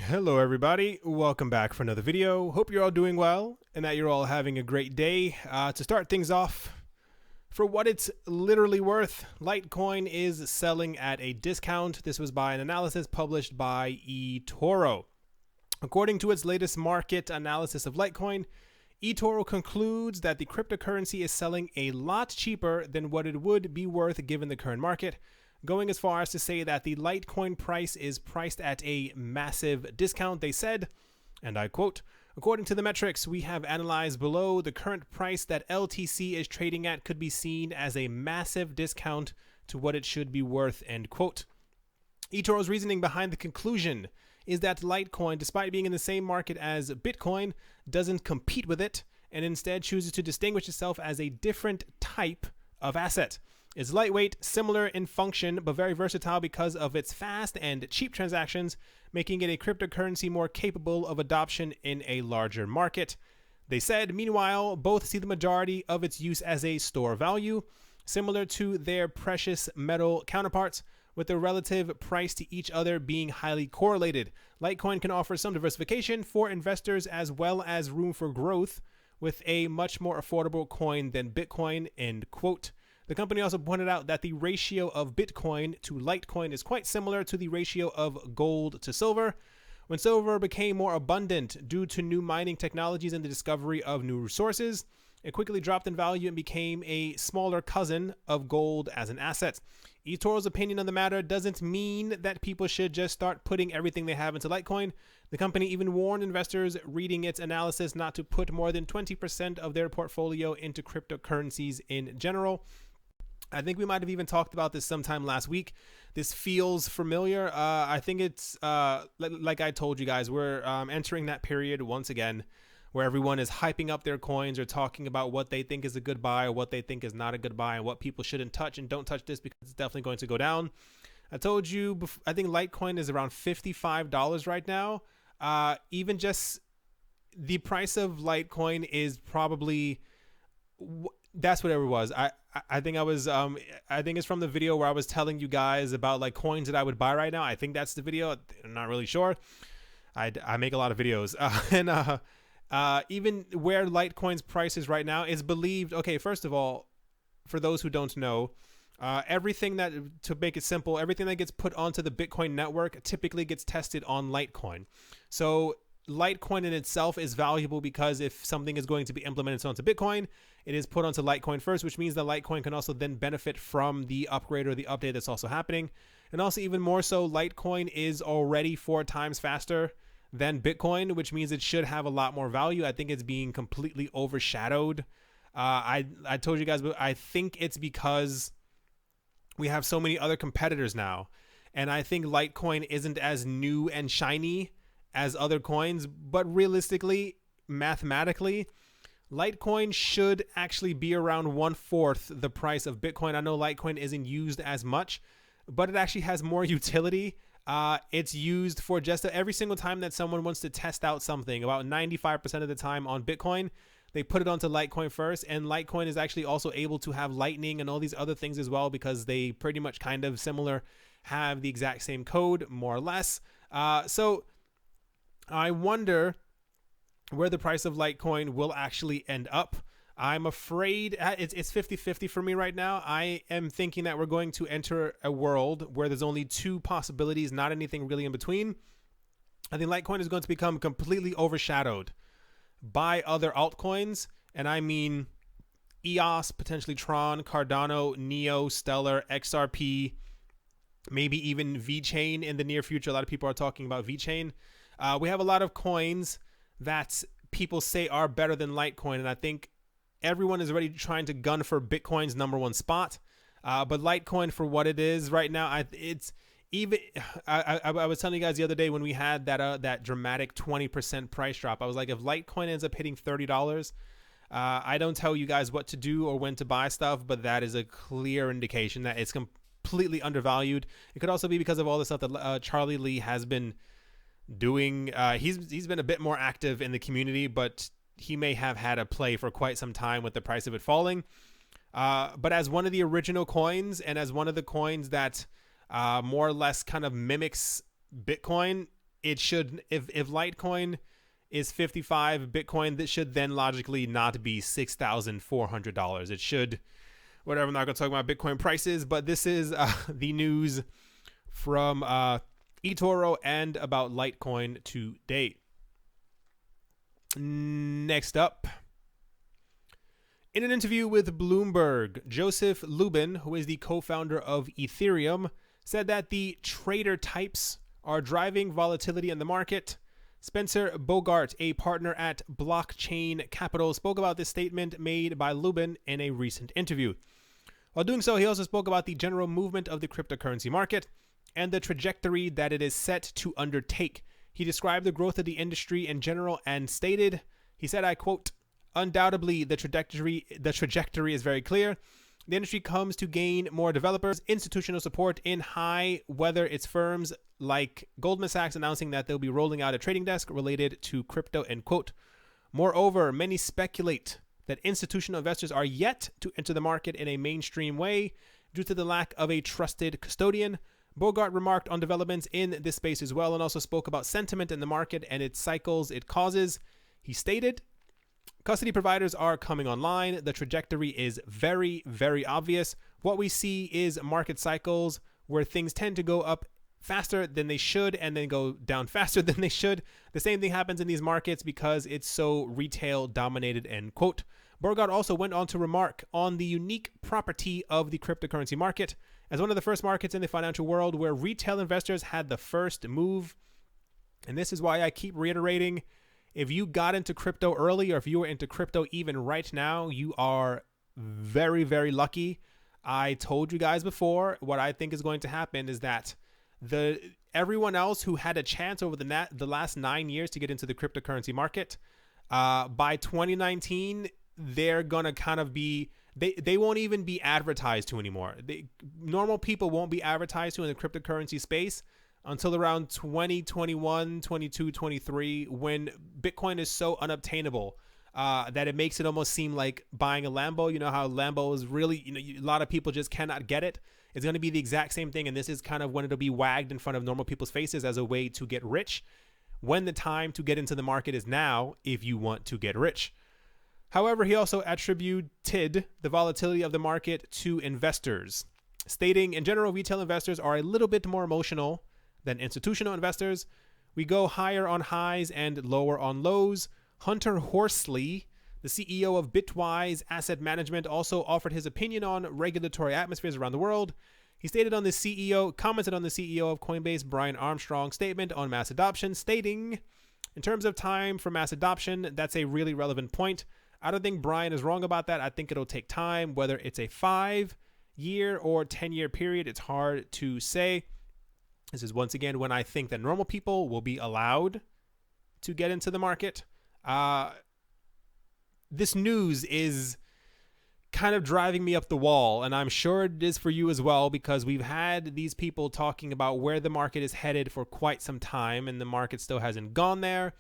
Hello everybody, welcome back for another video. Hope you're all doing well and that you're all having a great day. To start things off, for what it's literally worth, Litecoin is selling at a discount. This was by an analysis published by eToro. According to its latest market analysis of Litecoin, eToro concludes that the cryptocurrency is selling a lot cheaper than what it would be worth given the current market, going as far as to say that the Litecoin price is priced at a massive discount. They said, and I quote, "According to the metrics we have analyzed below, the current price that LTC is trading at could be seen as a massive discount to what it should be worth," end quote. eToro's reasoning behind the conclusion is that Litecoin, despite being in the same market as Bitcoin, doesn't compete with it and instead chooses to distinguish itself as a different type of asset. It's lightweight, similar in function, but very versatile because of its fast and cheap transactions, making it a cryptocurrency more capable of adoption in a larger market. They said, meanwhile, both see the majority of its use as a store value, similar to their precious metal counterparts, with the relative price to each other being highly correlated. Litecoin can offer some diversification for investors as well as room for growth with a much more affordable coin than Bitcoin, end quote. The company also pointed out that the ratio of Bitcoin to Litecoin is quite similar to the ratio of gold to silver. When silver became more abundant due to new mining technologies and the discovery of new resources, it quickly dropped in value and became a smaller cousin of gold as an asset. eToro's opinion on the matter doesn't mean that people should just start putting everything they have into Litecoin. The company even warned investors reading its analysis not to put more than 20% of their portfolio into cryptocurrencies in general. I think we might have even talked about this sometime last week. This feels familiar. I think it's like I told you guys, we're entering that period once again where everyone is hyping up their coins or talking about what they think is a good buy or what they think is not a good buy and what people shouldn't touch and don't touch this because it's definitely going to go down. I told you, I think Litecoin is around $55 right now. Even just the price of Litecoin is probably... That's whatever it was. I think I was I think it's from the video where I was telling you guys about like coins that I would buy right now. I think that's the video. I'm not really sure. I make a lot of videos even where Litecoin's price is right now is believed. Okay, first of all, for those who don't know, everything that, to make it simple, everything that gets put onto the Bitcoin network typically gets tested on Litecoin. So Litecoin in itself is valuable because if something is going to be implemented onto Bitcoin, it is put onto Litecoin first, which means that Litecoin can also then benefit from the upgrade or the update that's also happening. And also even more so, Litecoin is already 4 times faster than Bitcoin, which means it should have a lot more value. I think it's being completely overshadowed. I told you guys, but I think it's because we have so many other competitors now. And I think Litecoin isn't as new and shiny as other coins, but realistically, mathematically, Litecoin should actually be around 1/4 the price of Bitcoin. I know Litecoin isn't used as much, but it actually has more utility. It's used for just every single time that someone wants to test out something. About 95% of the time on Bitcoin, they put it onto Litecoin first, and Litecoin is actually also able to have Lightning and all these other things as well because they pretty much kind of similar, have the exact same code, more or less. So I wonder where the price of Litecoin will actually end up. I'm afraid it's 50-50 for me right now. I am thinking that we're going to enter a world where there's only 2 possibilities, not anything really in between. I think Litecoin is going to become completely overshadowed by other altcoins, and I mean EOS, potentially Tron, Cardano, Neo, Stellar, XRP, maybe even VeChain in the near future. A lot of people are talking about VeChain. We have a lot of coins that people say are better than Litecoin, and I think everyone is already trying to gun for Bitcoin's #1 spot. But Litecoin, for what it is right now, it's even. I was telling you guys the other day when we had that dramatic 20% price drop. I was like, if Litecoin ends up hitting $30, I don't tell you guys what to do or when to buy stuff, but that is a clear indication that it's completely undervalued. It could also be because of all the stuff that Charlie Lee has been doing. He's been a bit more active in the community, but he may have had a play for quite some time with the price of it falling. But as one of the original coins and as one of the coins that more or less kind of mimics Bitcoin, it should, if Litecoin is 55 Bitcoin, that should then logically not be $6,400. It should, whatever. I'm not going to talk about Bitcoin prices, but this is the news from eToro and about Litecoin today. Next up, in an interview with Bloomberg, Joseph Lubin, who is the co-founder of Ethereum, said that the trader types are driving volatility in the market. Spencer Bogart, a partner at Blockchain Capital, spoke about this statement made by Lubin in a recent interview. While doing so, he also spoke about the general movement of the cryptocurrency market and the trajectory that it is set to undertake. He described the growth of the industry in general and stated, he said, I quote, undoubtedly, the trajectory is very clear. The industry comes to gain more developers, institutional support in high, whether it's firms like Goldman Sachs announcing that they'll be rolling out a trading desk related to crypto, end quote. Moreover, many speculate that institutional investors are yet to enter the market in a mainstream way due to the lack of a trusted custodian. Bogart remarked on developments in this space as well and also spoke about sentiment in the market and its cycles it causes. He stated, custody providers are coming online. The trajectory is very, very obvious. What we see is market cycles where things tend to go up faster than they should and then go down faster than they should. The same thing happens in these markets because it's so retail dominated, end quote. Bogart also went on to remark on the unique property of the cryptocurrency market as one of the first markets in the financial world where retail investors had the first move. And this is why I keep reiterating, if you got into crypto early or if you were into crypto even right now, you are very, very lucky. I told you guys before, what I think is going to happen is that everyone else who had a chance over the last 9 years to get into the cryptocurrency market, by 2019, they're going to kind of be, they won't even be advertised to anymore. Normal people won't be advertised to in the cryptocurrency space until around 2021, 22, 23, when Bitcoin is so unobtainable that it makes it almost seem like buying a Lambo. You know how Lambo is really, a lot of people just cannot get it. It's going to be the exact same thing, and this is kind of when it'll be wagged in front of normal people's faces as a way to get rich, when the time to get into the market is now if you want to get rich. However, he also attributed the volatility of the market to investors, stating, in general, retail investors are a little bit more emotional than institutional investors. We go higher on highs and lower on lows. Hunter Horsley, the CEO of Bitwise Asset Management, also offered his opinion on regulatory atmospheres around the world. He commented on the CEO of Coinbase, Brian Armstrong's statement on mass adoption, stating, in terms of time for mass adoption, that's a really relevant point. I don't think Brian is wrong about that. I think it'll take time, whether it's a 5-year or 10-year period. It's hard to say. This is once again when I think that normal people will be allowed to get into the market. This news is kind of driving me up the wall, and I'm sure it is for you as well, because we've had these people talking about where the market is headed for quite some time, and the market still hasn't gone there.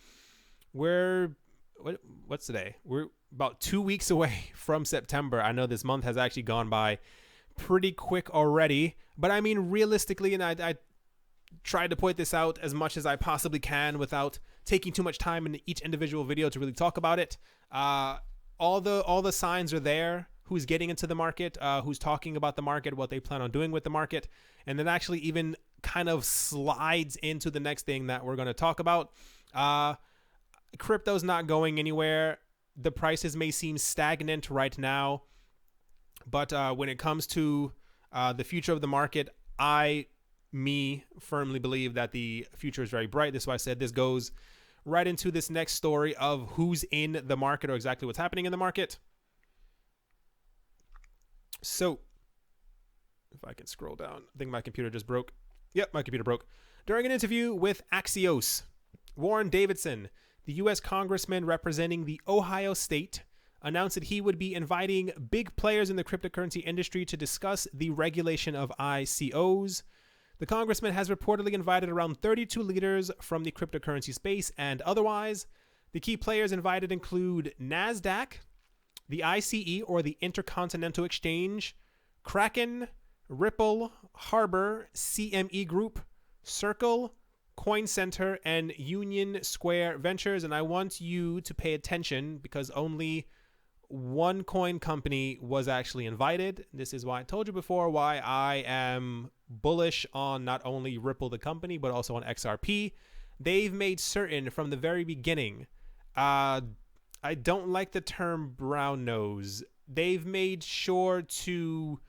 What's today? We're about 2 weeks away from September. I know this month has actually gone by pretty quick already, but I mean, realistically, and I tried to point this out as much as I possibly can without taking too much time in each individual video to really talk about it. All the signs are there. Who's getting into the market, who's talking about the market, what they plan on doing with the market, and then actually even kind of slides into the next thing that we're going to talk about. Crypto's not going anywhere. The prices may seem stagnant right now, but when it comes to the future of the market, I firmly believe that the future is very bright. This is why I said this goes right into this next story of who's in the market or exactly what's happening in the market. So, if I can scroll down, I think my computer just broke. Yep, my computer broke. During an interview with Axios, Warren Davidson, the U.S. congressman representing the Ohio state, announced that he would be inviting big players in the cryptocurrency industry to discuss the regulation of ICOs. The congressman has reportedly invited around 32 leaders from the cryptocurrency space and otherwise. The key players invited include NASDAQ, the ICE or the Intercontinental Exchange, Kraken, Ripple, Harbor, CME Group, Circle, Coin Center, and Union Square Ventures. And I want you to pay attention because only one coin company was actually invited. This is why I told you before why I am bullish on not only Ripple the company, but also on XRP. They've made certain from the very beginning. I don't like the term brown nose. They've made sure to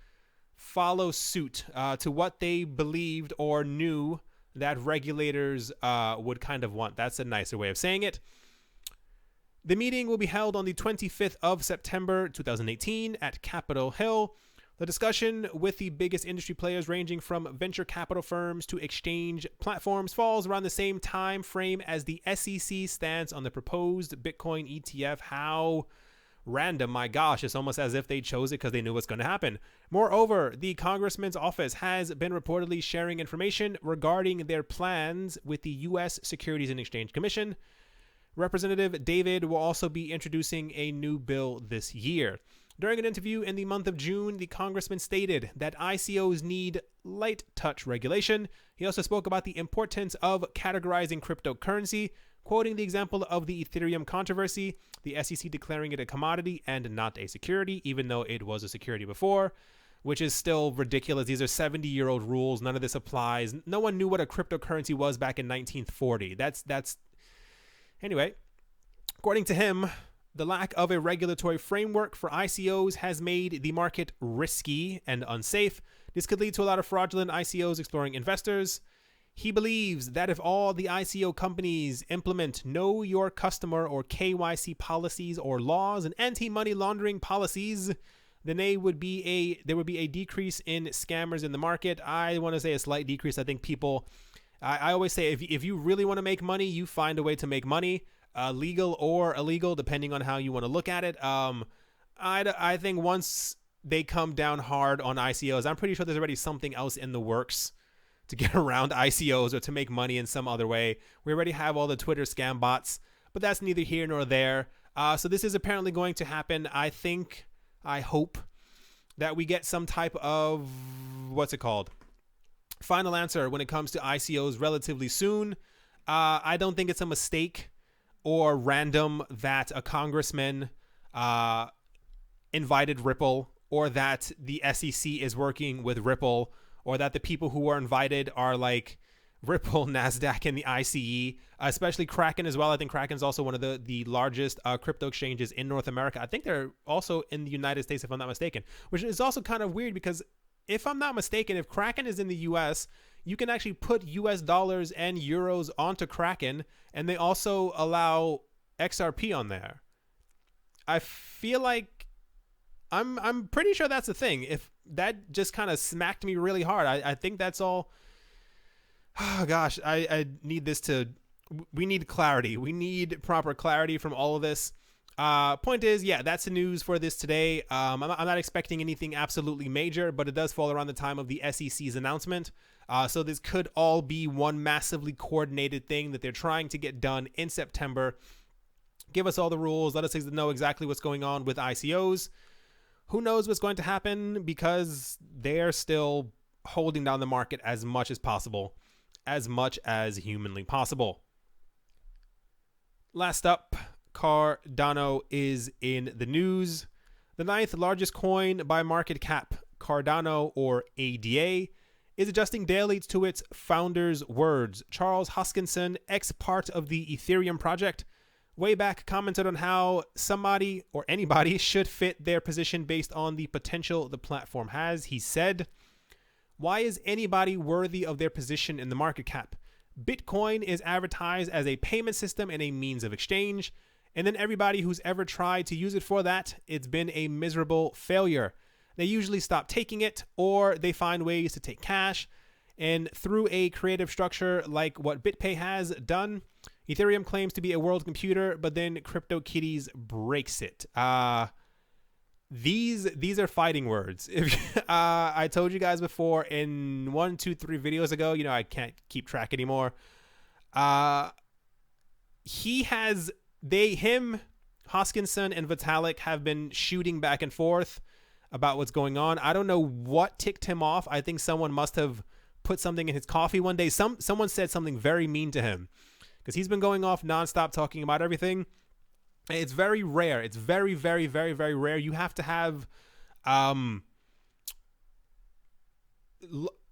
follow suit to what they believed or knew that regulators would kind of want. That's a nicer way of saying it. The meeting will be held on the 25th of September 2018 at Capitol Hill. The discussion with the biggest industry players ranging from venture capital firms to exchange platforms falls around the same time frame as the SEC stance on the proposed Bitcoin ETF. How random. My gosh, it's almost as if they chose it because they knew what's going to happen. Moreover, the congressman's office has been reportedly sharing information regarding their plans with the U.S. Securities and Exchange Commission. Representative David will also be introducing a new bill this year. During an interview in the month of June, the congressman stated that ICOs need light touch regulation. He also spoke about the importance of categorizing cryptocurrency, quoting the example of the Ethereum controversy, the SEC declaring it a commodity and not a security, even though it was a security before, which is still ridiculous. These are 70-year-old rules. None of this applies. No one knew what a cryptocurrency was back in 1940. Anyway, according to him, the lack of a regulatory framework for ICOs has made the market risky and unsafe. This could lead to a lot of fraudulent ICOs exploring investors. He believes that if all the ICO companies implement Know Your Customer or KYC policies or laws and anti-money laundering policies, then there would be a decrease in scammers in the market. I want to say a slight decrease. I think people, I always say if you really want to make money, you find a way to make money. Legal or illegal, depending on how you want to look at it. I think once they come down hard on ICOs, I'm pretty sure there's already something else in the works to get around ICOs or to make money in some other way. We already have all the Twitter scam bots, but that's neither here nor there. So this is apparently going to happen. I hope that we get some type of, final answer when it comes to ICOs relatively soon. I don't think it's a mistake or random that a congressman invited Ripple, or that the SEC is working with Ripple, or that the people who are invited are like Ripple, NASDAQ, and the ICE, especially Kraken as well. I think Kraken's also one of the largest crypto exchanges in North America. I think they're also in the United States, if I'm not mistaken, which is also kind of weird because if I'm not mistaken, if Kraken is in the US, you can actually put US dollars and euros onto Kraken, and they also allow XRP on there. I feel like I'm pretty sure that's the thing. If that just kind of smacked me really hard, I think that's all. Oh gosh, I need this to. We need clarity. We need proper clarity from all of this. Point is, yeah, that's the news for this today. I'm not expecting anything absolutely major, but it does fall around the time of the SEC's announcement. So this could all be one massively coordinated thing that they're trying to get done in September. Give us all the rules. Let us know exactly what's going on with ICOs. Who knows what's going to happen because they're still holding down the market as much as possible, as much as humanly possible. Last up, Cardano is in the news. The 9th largest coin by market cap, Cardano, or ADA, is adjusting daily to its founder's words. Charles Hoskinson, ex-part of the Ethereum project, way back commented on how somebody or anybody should fit their position based on the potential the platform has. He said, "Why is anybody worthy of their position in the market cap? Bitcoin is advertised as a payment system and a means of exchange. And then everybody who's ever tried to use it for that, it's been a miserable failure. They usually stop taking it, or they find ways to take cash. And through a creative structure like what BitPay has done, Ethereum claims to be a world computer, but then CryptoKitties breaks it." These are fighting words. If I told you guys before in 1, 2, 3 videos ago, I can't keep track anymore. Hoskinson and Vitalik have been shooting back and forth about what's going on. I don't know what ticked him off. I think someone must have put something in his coffee one day. Someone said something very mean to him because he's been going off nonstop talking about everything. It's very rare. It's very, very, very, very rare. You have to have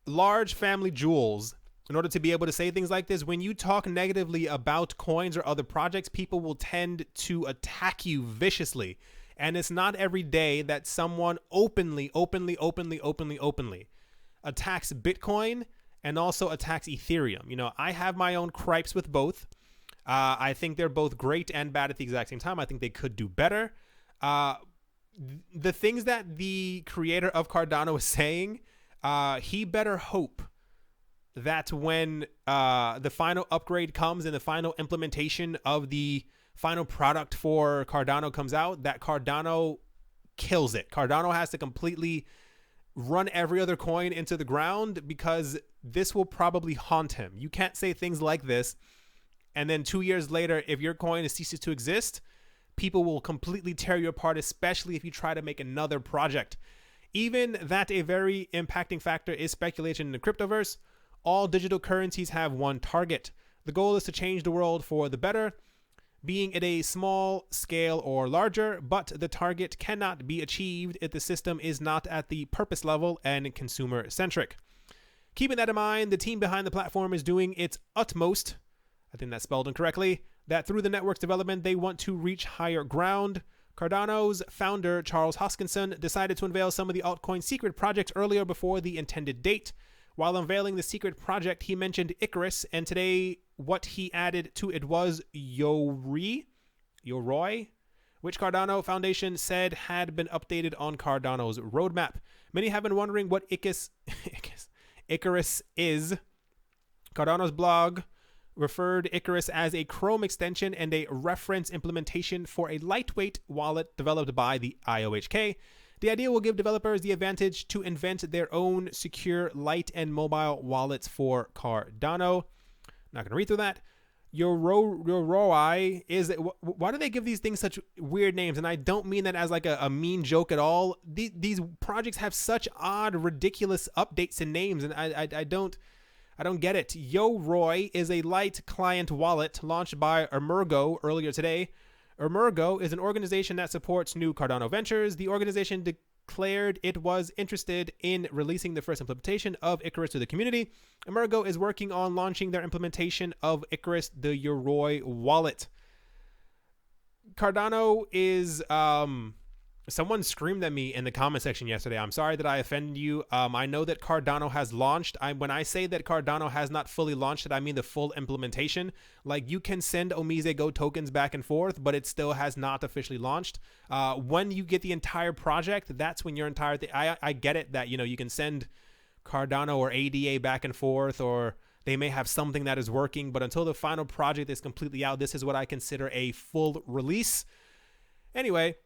large family jewels in order to be able to say things like this. When you talk negatively about coins or other projects, people will tend to attack you viciously. And it's not every day that someone openly attacks Bitcoin and also attacks Ethereum. You know, I have my own gripes with both. I think they're both great and bad at the exact same time. I think they could do better. The things that the creator of Cardano is saying, he better hope that when the final upgrade comes and the final implementation of the final product for Cardano comes out, that Cardano kills it. Cardano has to completely run every other coin into the ground, because this will probably haunt him. You can't say things like this and then 2 years later, if your coin ceases to exist, people will completely tear you apart, especially if you try to make another project. Even that a very impacting factor is speculation in the cryptoverse. All digital currencies have one target. The goal is to change the world for the better, being at a small scale or larger, but the target cannot be achieved if the system is not at the purpose level and consumer centric. Keeping that in mind, the team behind the platform is doing its utmost, I think that's spelled incorrectly, that through the network's development, they want to reach higher ground. Cardano's founder, Charles Hoskinson, decided to unveil some of the altcoin secret projects earlier before the intended date. While unveiling the secret project, he mentioned Icarus, and today what he added to it was Yoroi, which Cardano Foundation said had been updated on Cardano's roadmap. Many have been wondering what Icarus is. Cardano's blog referred Icarus as a Chrome extension and a reference implementation for a lightweight wallet developed by the IOHK. The idea will give developers the advantage to invent their own secure, light, and mobile wallets for Cardano. Not going to read through that. Yoroi is... Why do they give these things such weird names? And I don't mean that as like a mean joke at all. These projects have such odd, ridiculous updates and names, and I don't get it. Yoroi is a light client wallet launched by Emergo earlier today. Emergo is an organization that supports new Cardano ventures. The organization declared it was interested in releasing the first implementation of Icarus to the community. Emergo is working on launching their implementation of Icarus, the Yoroi wallet. Cardano is... Someone screamed at me in the comment section yesterday. I'm sorry that I offended you. I know that Cardano has launched. When I say that Cardano has not fully launched it, I mean the full implementation. Like, you can send Omise Go tokens back and forth, but it still has not officially launched. When you get the entire project, that's when your entire thing... I get it that, you know, you can send Cardano or ADA back and forth, or they may have something that is working, but until the final project is completely out, this is what I consider a full release. Anyway...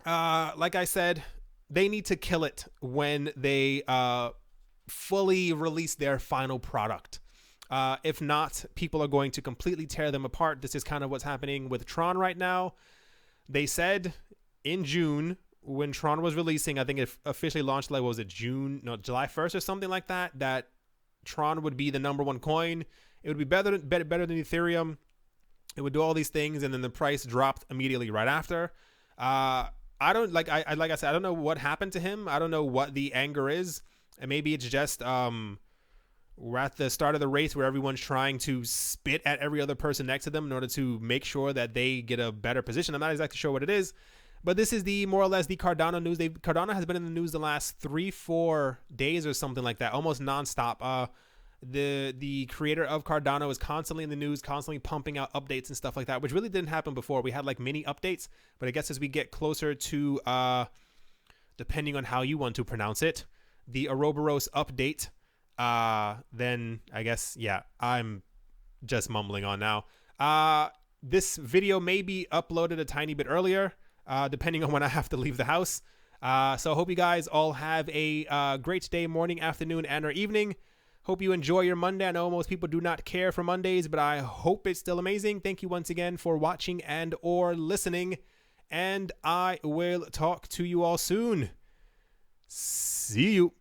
like I said, they need to kill it when they fully release their final product. If not, people are going to completely tear them apart. This is kind of what's happening with Tron right now. They said in June, when Tron was releasing, I think it officially launched, like, what was it, July 1st or something like that, that Tron would be the number one coin. It would be better than Ethereum. It would do all these things, and then the price dropped immediately right after. I like I said, I don't know what happened to him. I don't know what the anger is. And maybe it's just we're at the start of the race where everyone's trying to spit at every other person next to them in order to make sure that they get a better position. I'm not exactly sure what it is, but this is the more or less the Cardano news. Cardano has been in the news the last 3-4 days or something like that, almost nonstop. The creator of Cardano is constantly in the news, constantly pumping out updates and stuff like that, which really didn't happen before. We had like mini updates, but I guess as we get closer to, depending on how you want to pronounce it, the Ouroboros update, then I guess, yeah, I'm just mumbling on now. This video may be uploaded a tiny bit earlier, depending on when I have to leave the house. So I hope you guys all have a great day, morning, afternoon, and or evening. Hope you enjoy your Monday. I know most people do not care for Mondays, but I hope it's still amazing. Thank you once again for watching and or listening, and I will talk to you all soon. See you.